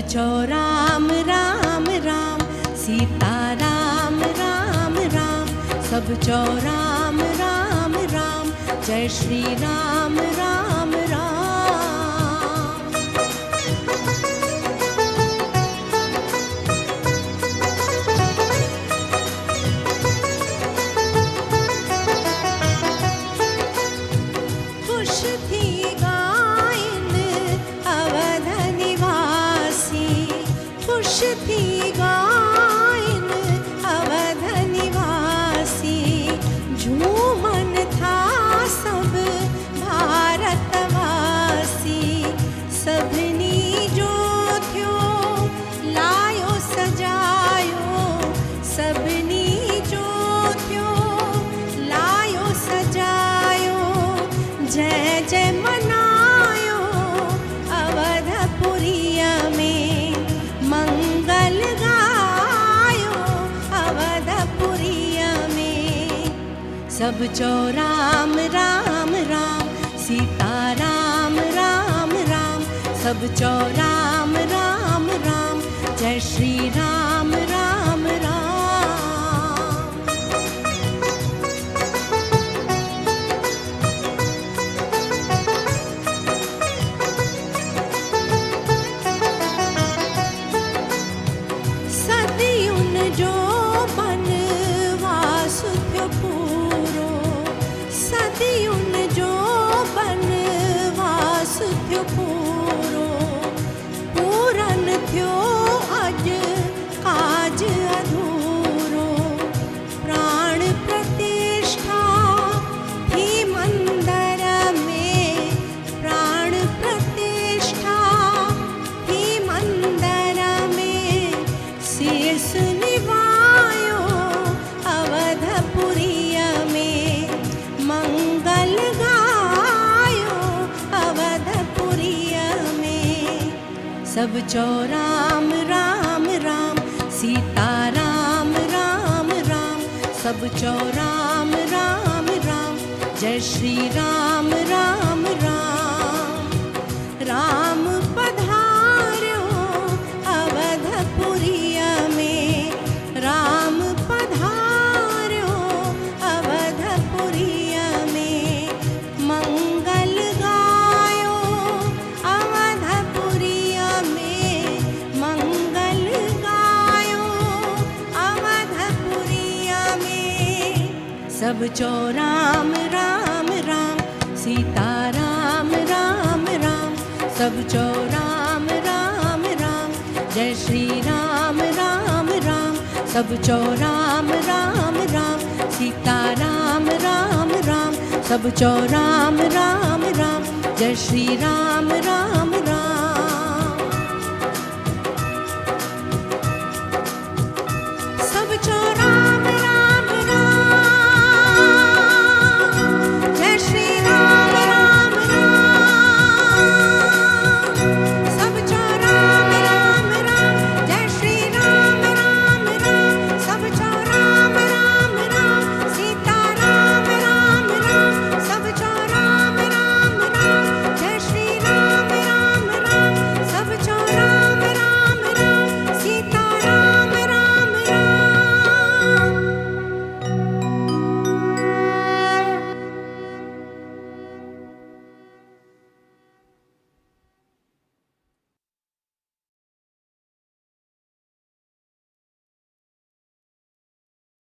चौ राम राम राम, सीता राम राम राम, सब चौ राम राम राम, जय श्री राम राम राम। खुश थी गायन अवध निवासी, खुश थी गायन अवध निवासी, झूमन था सब भारतवासी, सबनी जो थ्यो लायो सजायो, सबनी जो थ्यो लायो सजायो, जय जय मनायो अवधपुरिया में, मंगल गायो अवधपुरिया में। सब चौ राम राम राम, सीता राम राम राम, सब चौ राम राम राम, जय श्री राम राम राम। सदियुन जो बनवास थ्यो पूरो, सदियुन जो बनवास थ्यो पूरो, पूरन थ्यो अज काज अधूरो, प्राण प्रतिष्ठा थी मंदिर में, प्राण प्रतिष्ठा थी मंदिर में, शीर्ष निवायो अवधपुरिया में, मंगल गायो अवधपुरिया में। सब चौ राम राम राम, सीता राम राम राम, सब चौ राम राम राम, जय श्री राम राम राम। राम पधार्यो अवधपुरिया में, राम पधार्यो अवधपुरिया में, मंगल गायो अवधपुरिया में, मंगल गायो अवधपुरिया में। सब चौ राम राम राम, सीता राम राम राम, सब चौ राम राम राम, जय श्री राम राम राम, सब चौ राम राम राम, सीता राम राम राम, सब चौ राम राम राम, जय श्री राम राम।